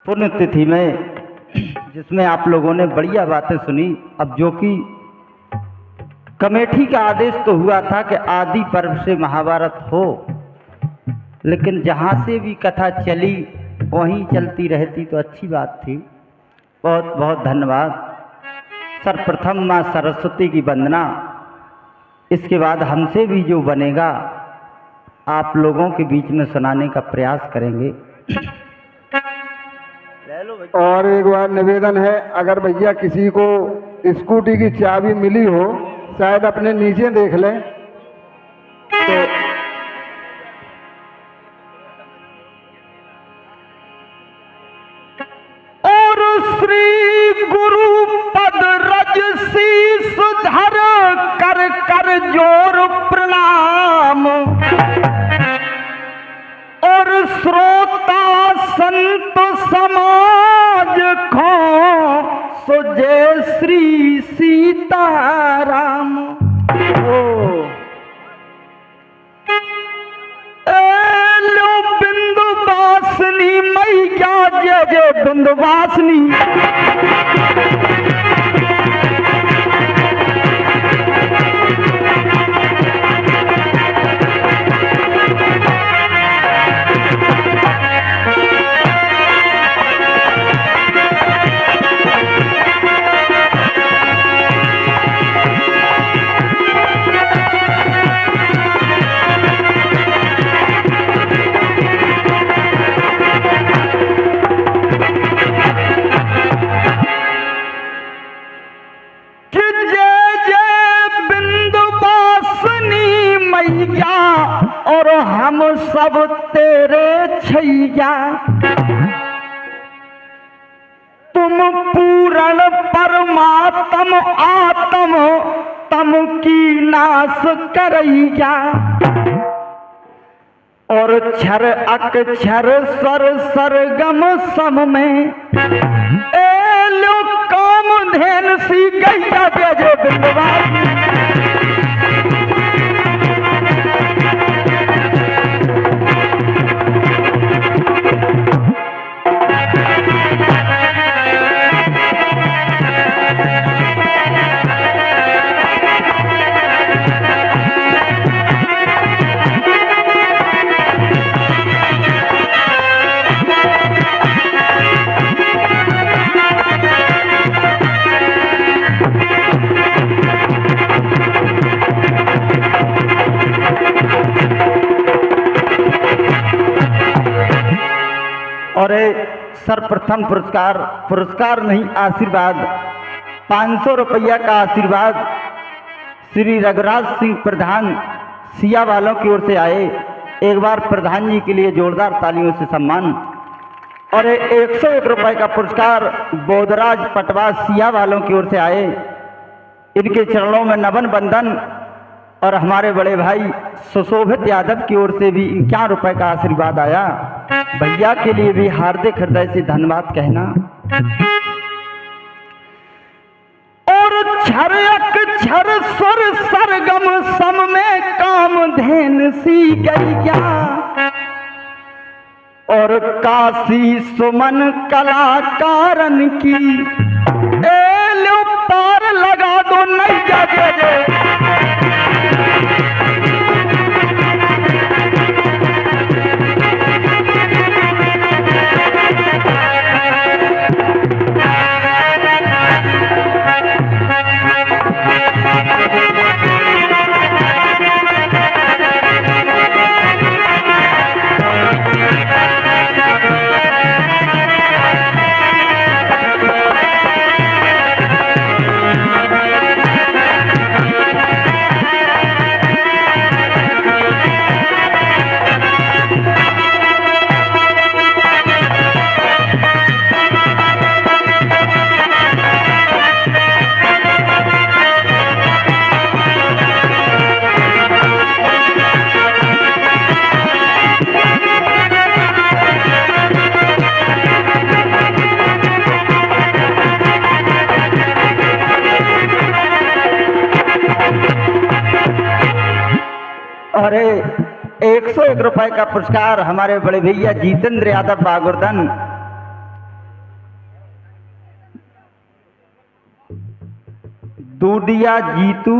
पुण्यतिथि में जिसमें आप लोगों ने बढ़िया बातें सुनी। अब जो कि कमेटी का आदेश तो हुआ था कि आदि पर्व से महाभारत हो, लेकिन जहाँ से भी कथा चली वहीं चलती रहती तो अच्छी बात थी। बहुत बहुत धन्यवाद। सर्वप्रथम माँ सरस्वती की वंदना। इसके बाद हमसे भी जो बनेगा आप लोगों के बीच में सुनाने का प्रयास करेंगे। और एक बार निवेदन है, अगर भैया किसी को स्कूटी की चाबी मिली हो, शायद अपने नीचे देख लें तो और श्री गुरु पद रज शीस धर कर कर जोर प्रणाम। और श्रोता संत समाज खो सो जय श्री सीताराम। लो बिंदुवासिनी मैया जय जय बिंदुवासिनी। और हम सब तेरे छैया, तुम पूर्ण परमात्म आत्म तम की नाश करैया। और क्षर अक्षर स्वर सरगम सम में ए लो काम धेन सी गैया जय जय बिंदवासिनी। और सर्वप्रथम पुरस्कार नहीं आशीर्वाद 500 रुपया का आशीर्वाद श्री रघुराज सिंह प्रधान सिया वालों की ओर से आए। एक बार प्रधान जी के लिए जोरदार तालियों से सम्मान। और 101 रुपये का पुरस्कार बोधराज पटवा सिया वालों की ओर से आए। इनके चरणों में नवन बंधन। और हमारे बड़े भाई सुशोभित यादव की ओर से भी 51 रुपये का आशीर्वाद आया। भैया के लिए भी हार्दिक हृदय से धन्यवाद कहना। और क्षर अक्षर स्वर सरगम सम में कामधेन सी गैया। और काशी सुमन कलाकारन की ए लो पार लगा दो नैया जय जय। और 101 रुपए का पुरस्कार हमारे बड़े भैया जितेंद्र यादव बागुरदन दूदिया जीतू।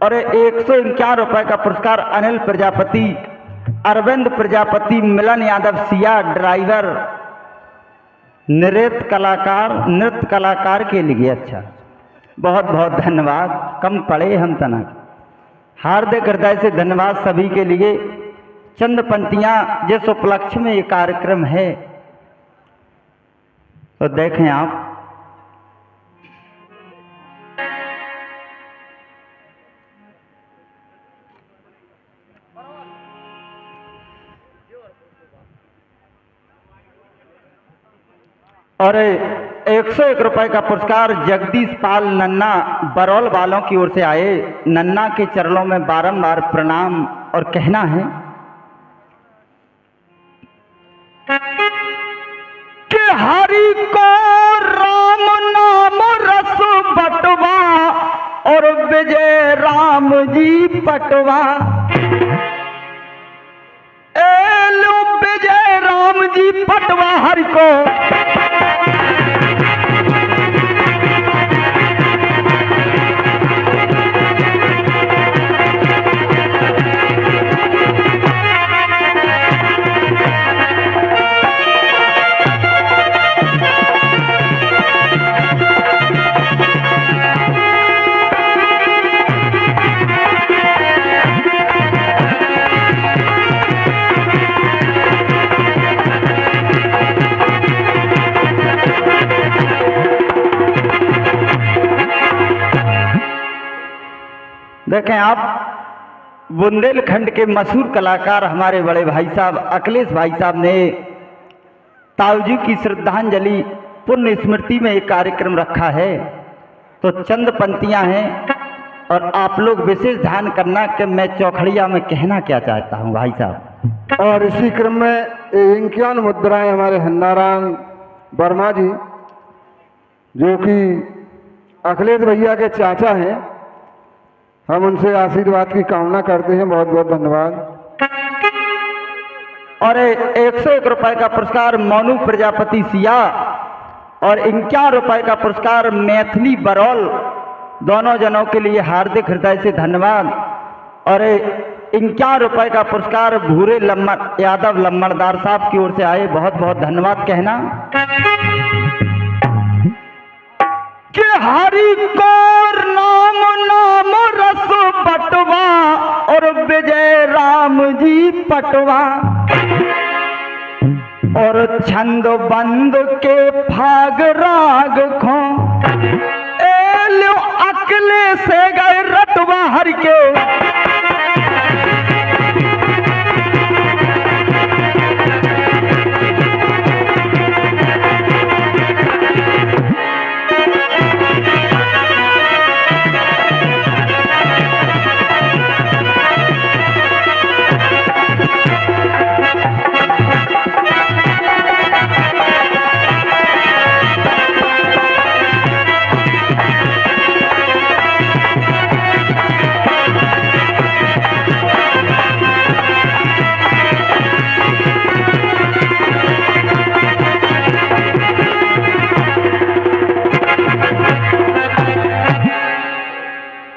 और 151 रुपए का पुरस्कार अनिल प्रजापति, अरविंद प्रजापति, मिलन यादव सिया, ड्राइवर, नृत्य कलाकार के लिए। अच्छा, बहुत बहुत धन्यवाद। कम पड़े हम तना। हार्दिक हृदय से धन्यवाद सभी के लिए। चंद पंक्तियां जिस उपलक्ष्य में ये कार्यक्रम है, तो देखें आप। और 101 रुपए का पुरस्कार जगदीश पाल नन्ना, बरौल वालों की ओर से आए। नन्ना के चरणों में बारंबार प्रणाम और कहना है कि हरि को राम नाम रस बटवा और विजय राम जी पटवा। एलो विजय राम जी पटवा हरि को। देखें आप, बुंदेलखंड के मशहूर कलाकार हमारे बड़े भाई साहब अखिलेश भाई साहब ने ताऊजी की श्रद्धांजलि पुण्य स्मृति में एक कार्यक्रम रखा है। तो चंद पंक्तियां हैं और आप लोग विशेष ध्यान करना कि मैं चौखड़िया में कहना क्या चाहता हूं भाई साहब। और इसी क्रम में 51 मुद्राएं हमारे हन्नाराम वर्मा जी, जो कि अखिलेश भैया के चाचा हैं, हम उनसे आशीर्वाद की कामना करते हैं। बहुत बहुत धन्यवाद। और 101 रुपए का पुरस्कार मोनू प्रजापति सिया और 51 रुपए का पुरस्कार मैथिली बरौल, दोनों जनों के लिए हार्दिक हृदय से धन्यवाद। और 51 रुपए का पुरस्कार भूरे यादव लम्बड़दार साहब की ओर से आए, बहुत बहुत धन्यवाद कहना कि हरि को नाम नाम रस बटवा और विजय राम जी पटवा। और छंद बंद के फाग राग खो एलो अकले से गए रटवा हरि के।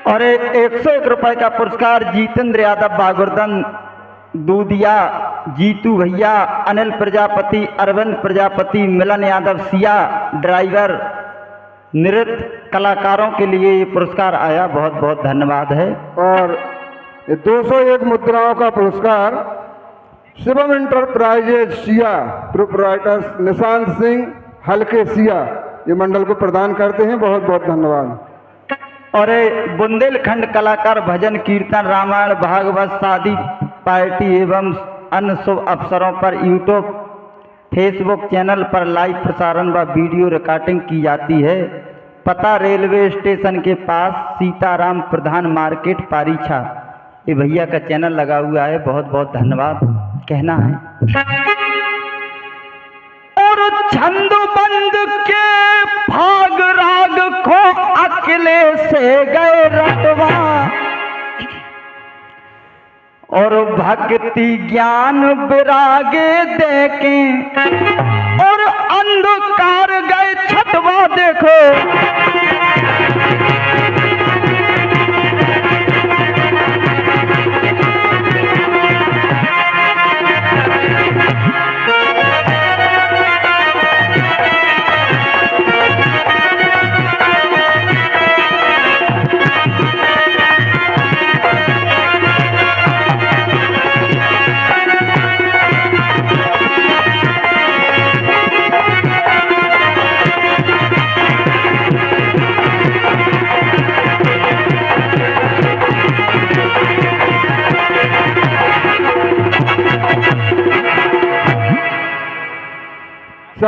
और 101 रुपए का पुरस्कार जितेंद्र यादव बागुरदन, दूदिया जीतू भैया, अनिल प्रजापति, अरविंद प्रजापति, मिलन यादव सिया, ड्राइवर, नृत्य कलाकारों के लिए ये पुरस्कार आया। बहुत बहुत धन्यवाद है। और 201 मुद्राओं का पुरस्कार शिवम इंटरप्राइजेज सिया प्रोप्राइटर्स निशांत सिंह हल्के सिया, ये मंडल को प्रदान करते हैं। बहुत बहुत धन्यवाद। और बुंदेलखंड कलाकार भजन कीर्तन रामायण भागवत शादी पार्टी एवं अन्य शुभ अवसरों पर यूट्यूब फेसबुक चैनल पर लाइव प्रसारण व वीडियो रिकॉर्डिंग की जाती है। पता रेलवे स्टेशन के पास सीताराम प्रधान मार्केट पारीछा। ये भैया का चैनल लगा हुआ है। बहुत बहुत धन्यवाद कहना है। और छंद बंद के भाग राग खो अकेले से गए रटवा। और भक्ति ज्ञान विरागे देखे और अंधकार गए छटवा देखो।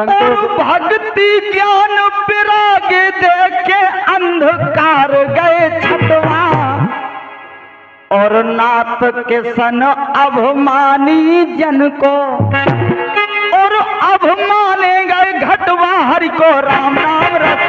संतोष भक्ति ज्ञान विरागे देखे अंधकार गए छटवा, और नाथ के सन अभिमानी जन को, और अभिमाने गए घटवा हरि को राम नाम रस।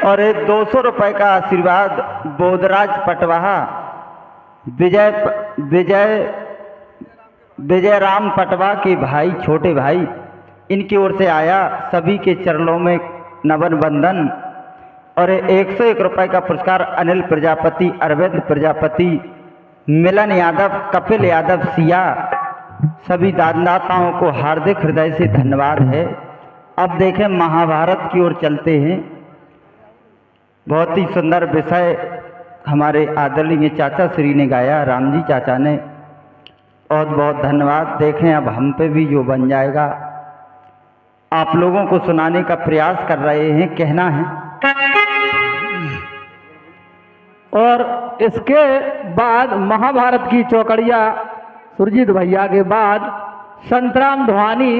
और 200 रुपए का आशीर्वाद बोधराज पटवाहा विजय राम पटवा के भाई, छोटे भाई, इनकी ओर से आया। सभी के चरणों में नवन बंदन। और 101 रुपए का पुरस्कार अनिल प्रजापति, अरविंद प्रजापति, मिलन यादव, कपिल यादव, सिया, सभी दानदाताओं को हार्दिक हृदय से धन्यवाद है। अब देखें महाभारत की ओर चलते हैं। बहुत ही सुंदर विषय हमारे आदरणीय चाचा श्री ने गाया, राम जी चाचा ने, बहुत बहुत धन्यवाद। देखें अब हम पे भी जो बन जाएगा। आप लोगों को सुनाने का प्रयास कर रहे हैं, कहना है। और इसके बाद महाभारत की चौकड़िया सुरजीत भैया के बाद संतराम ध्वानी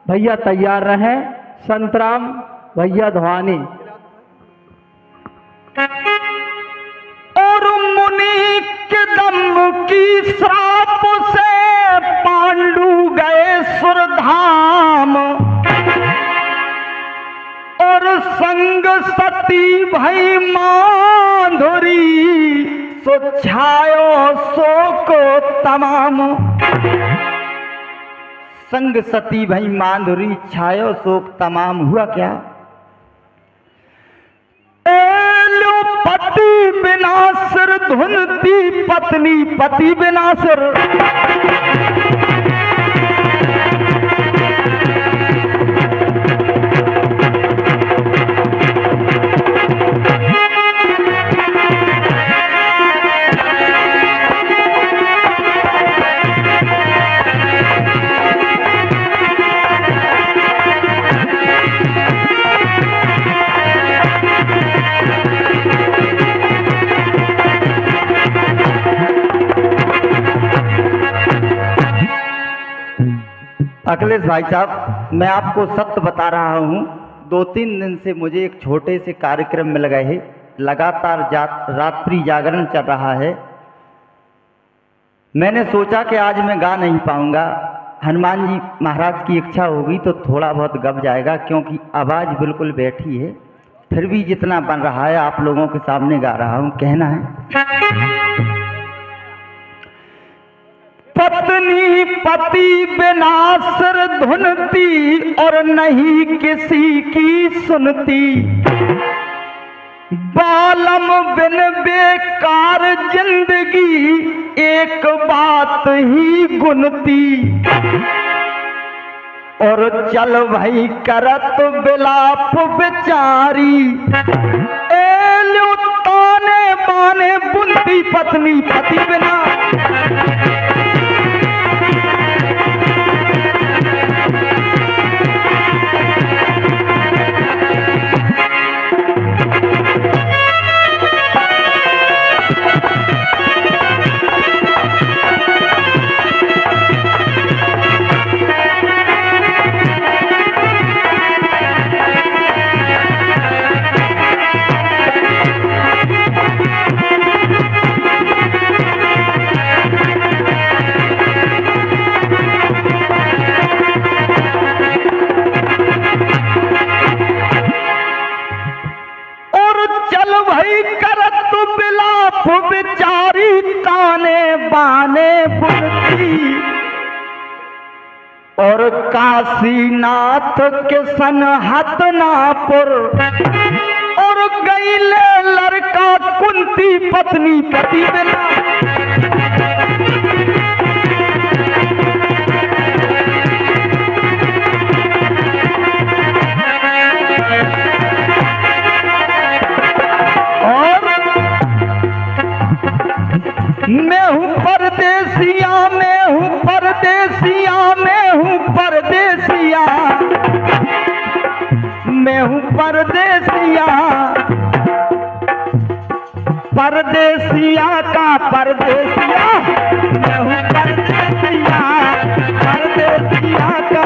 भैया तैयार रहें। संतराम भैया ध्वानी। और मुनि के दम की श्राप से पांडु गए सुरधाम, और संग सती भई माधुरी, सो छायो शोक तमाम। संग सती भई माधुरी, छायो शोक तमाम। हुआ क्या? पति बिना सिर धुनती पत्नी, पति बिना सिर। अखिलेश भाई साहब, मैं आपको सत्य बता रहा हूँ। 2-3 दिन से मुझे एक छोटे से कार्यक्रम में लगा है। लगातार रात्रि जागरण चल रहा है। मैंने सोचा कि आज मैं गा नहीं पाऊंगा। हनुमान जी महाराज की इच्छा होगी तो थोड़ा बहुत गब जाएगा, क्योंकि आवाज़ बिल्कुल बैठी है। फिर भी जितना बन रहा है आप लोगों के सामने गा रहा हूँ। कहना है। पत्नी पति बिना सिर धुनती, और नहीं किसी की सुनती। बालम बिन बेकार जिंदगी, एक बात ही गुनती। और चल भाई करत बिलाप बेचारी, एलो ताने बाने बुनती पत्नी पति बिना। और काशीनाथ के सनहतनापुर और गईले लड़का कुंती पत्नी पति बिना। मैं हूँ परदेसिया, मैं हूँ परदेसिया, मैं हूँ परदेसिया, मैं हूँ परदेसिया, परदेसिया का परदेसिया, मैं हूँ परदेसिया, परदेसिया का।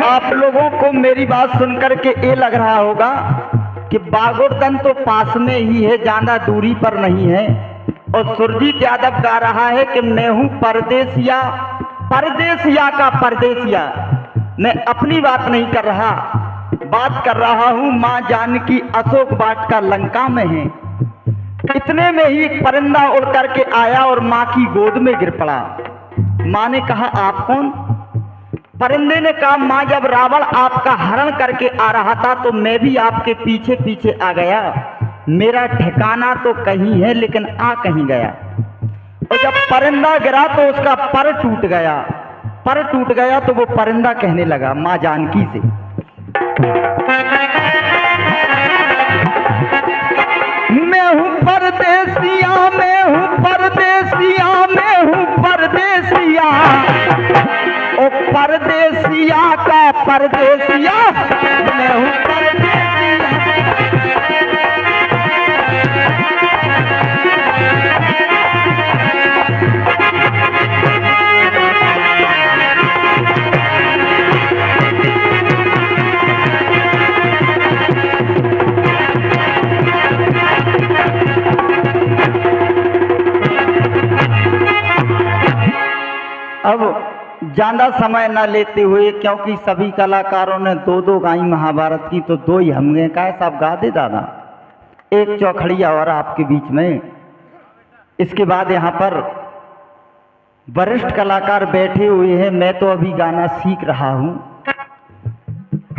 आप लोगों को मेरी बात सुनकर के ये लग रहा होगा कि बागोरदन तो पास में ही है, ज्यादा दूरी पर नहीं है। और सुरजीत यादव गा रहा है कि मैं हूं परदेसिया, परदेसिया का परदेसिया। मैं अपनी बात नहीं कर रहा, बात कर रहा हूं माँ जानकी अशोक वाटिका लंका में है। इतने में ही एक परिंदा उड़ करके आया और माँ की गोद में गिर पड़ा। माँ ने कहा आप कौन? परिंदे ने कहा माँ जब रावण आपका हरण करके आ रहा था तो मैं भी आपके पीछे पीछे आ गया। मेरा ठिकाना तो कहीं है लेकिन आ कहीं गया। और जब परिंदा गिरा तो उसका पर टूट गया। पर टूट गया तो वो परिंदा कहने लगा माँ जानकी से, मैं हूँ परदेसिया, मैं हूँ परदेसिया, मैं हूँ परदेसिया, ओ परदेसिया का परदेसिया, मैं हूँ परदेसिया। अब ज्यादा समय न लेते हुए, क्योंकि सभी कलाकारों ने दो दो गाई महाभारत की, तो दो ही हमने कहा सब गा दे दादा, एक चौखड़िया और आपके बीच में। इसके बाद यहाँ पर वरिष्ठ कलाकार बैठे हुए हैं, मैं तो अभी गाना सीख रहा हूँ।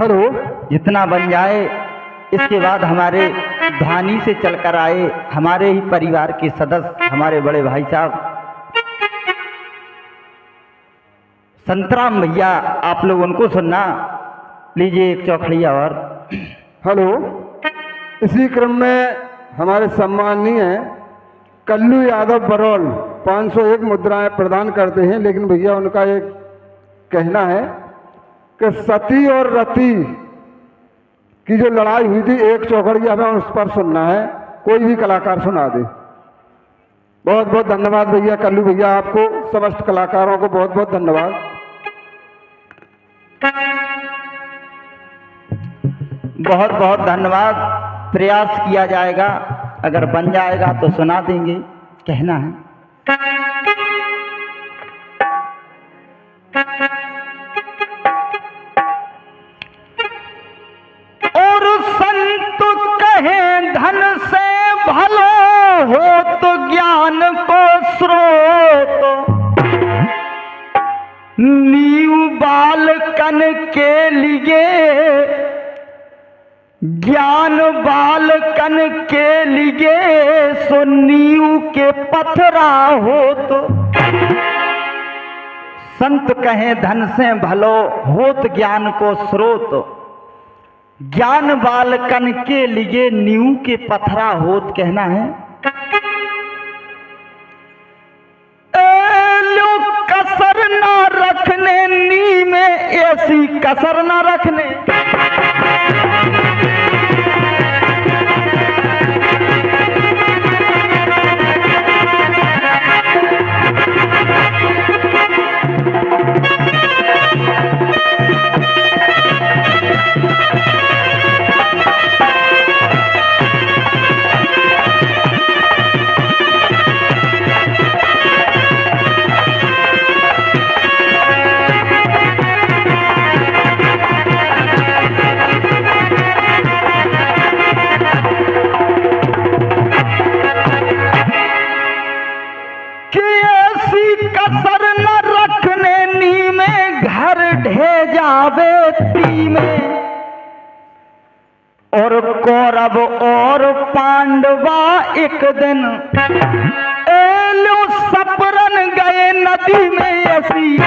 हेलो, जितना बन जाए। इसके बाद हमारे ध्वनि से चलकर आए हमारे ही परिवार के सदस्य, हमारे बड़े भाई साहब संतराम भैया, आप लोग उनको सुनना। लीजिए एक चौखड़िया और। हेलो, इसी क्रम में हमारे सम्माननीय कल्लू यादव बरौल 501 मुद्राएं प्रदान करते हैं। लेकिन भैया उनका एक कहना है कि सती और रति की जो लड़ाई हुई थी, एक चौखड़िया हमें उस पर सुनना है, कोई भी कलाकार सुना दे। बहुत बहुत धन्यवाद भैया कल्लू भैया, आपको समस्त कलाकारों को बहुत बहुत धन्यवाद। बहुत बहुत धन्यवाद। प्रयास किया जाएगा, अगर बन जाएगा तो सुना देंगे, कहना है। और संत कहे धन से भलो हो तो ज्ञान को स्रोत, नीव बालकन के लिए, ज्ञान बालकन के लिए, सो नीव के पथरा हो तो। संत कहें धन से भलो होत ज्ञान को स्रोत, ज्ञान बालकन के लिए नीव के पथरा होत, कहना है। कसर ना रखने नी में ऐसी कसर ना रखने, और कौरव और पांडवा एक दिन एलो सपरन गए नदी में ऐसी।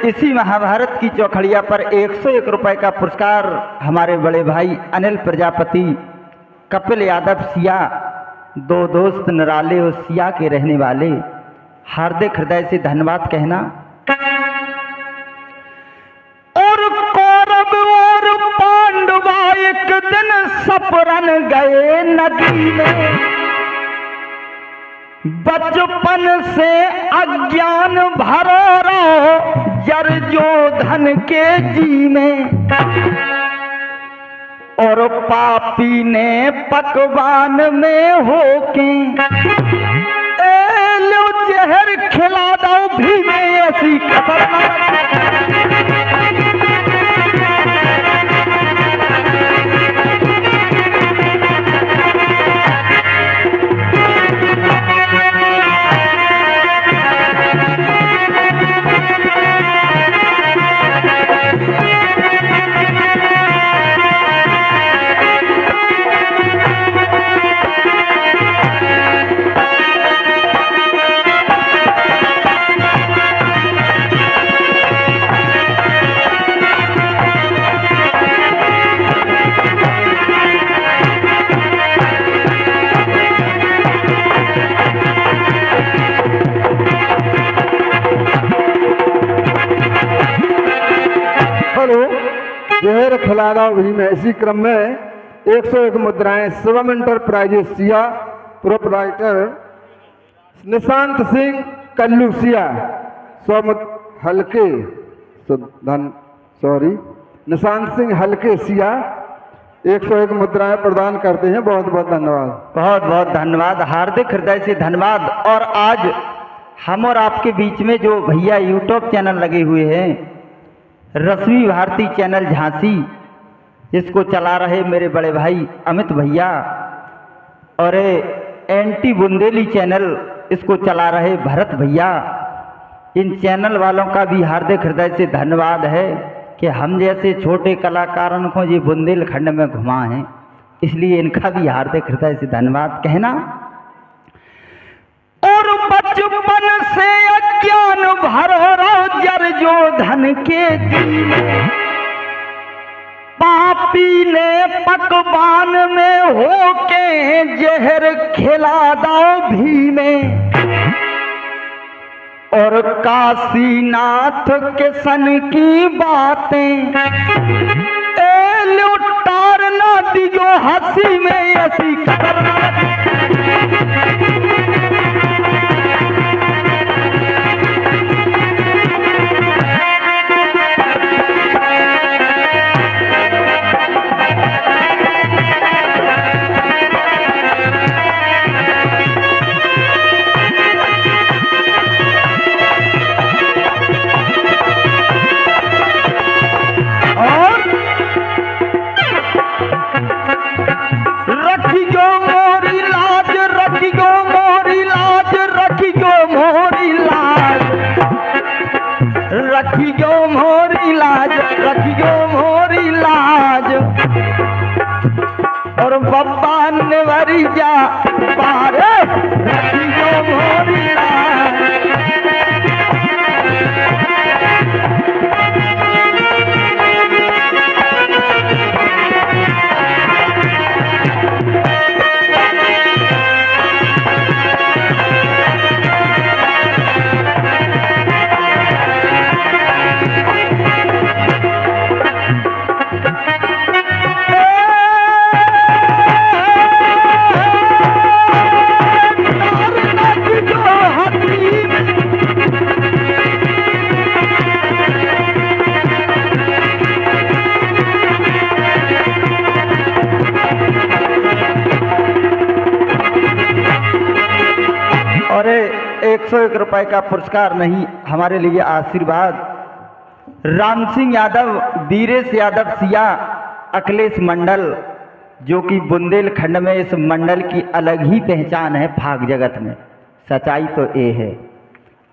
इसी महाभारत की चौखड़िया पर 101 रुपए का पुरस्कार हमारे बड़े भाई अनिल प्रजापति, कपिल यादव सिया, दो दोस्त नराले और सिया के रहने वाले, हार्दिक हृदय से धन्यवाद कहना। और कौरव और पांडवा एक दिन सपरन गए नदी में, बचपन से अज्ञान भरा जर जो धन के जी में। और पापी ने पकवान में होके लो जहर खिला दो भी में ऐसी खतरनाक। जहर खिलाना भी में। इसी क्रम में 101 मुद्राएं शिवम इंटरप्राइजेस सिया, प्रोपराइटर निशांत सिंह कल्लू सिया, हल्के निशांत सिंह हल्के सिया 101 मुद्राएं प्रदान करते हैं। बहुत बहुत धन्यवाद। बहुत बहुत धन्यवाद, हार्दिक हृदय से धन्यवाद। और आज हम और आपके बीच में जो भैया यूट्यूब चैनल लगे हुए हैं, रश्मि भारती चैनल झांसी, इसको चला रहे मेरे बड़े भाई अमित भैया, और एंटी बुंदेली चैनल इसको चला रहे भरत भैया। इन चैनल वालों का भी हार्दिक हृदय से धन्यवाद है कि हम जैसे छोटे कलाकारों को ये बुंदेलखंड में घुमा है, इसलिए इनका भी हार्दिक हृदय से धन्यवाद कहना। और बचपन से अज्ञान भरा जर जो धन के जी में, पापी ने पकवान में होके जहर खिला दो भी में। और काशीनाथ के सन की बातें लुटार ना दियो हंसी में ऐसी खतरनाक। रखियो मोरी लाज, रखियो मोरी लाज। और बब्बा ने वरी जा पारे, रखियो मोरी लाज। 101 रुपए का पुरस्कार नहीं, हमारे लिए आशीर्वाद। राम सिंह यादव, वीरेश यादव सिया, अखिलेश मंडल, जो कि बुंदेलखंड में इस मंडल की अलग ही पहचान है फाग जगत में। सच्चाई तो ये है।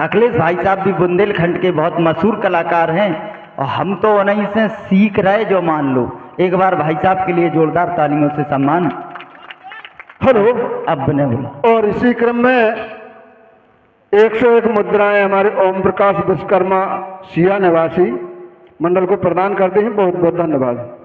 अखिलेश भाई साहब भी बुंदेलखंड के बहुत मशहूर कलाकार हैं और हम तो उन्हीं से सीख रहे, जो मान लो। एक बार भाई साहब के लिए जोरदार तालियों से सम्मान। हेलो। अब ने बोला। और इसी क्रम में 101 मुद्राएं हमारे ओम प्रकाश विश्वकर्मा सिया निवासी मंडल को प्रदान करते हैं। बहुत बहुत धन्यवाद।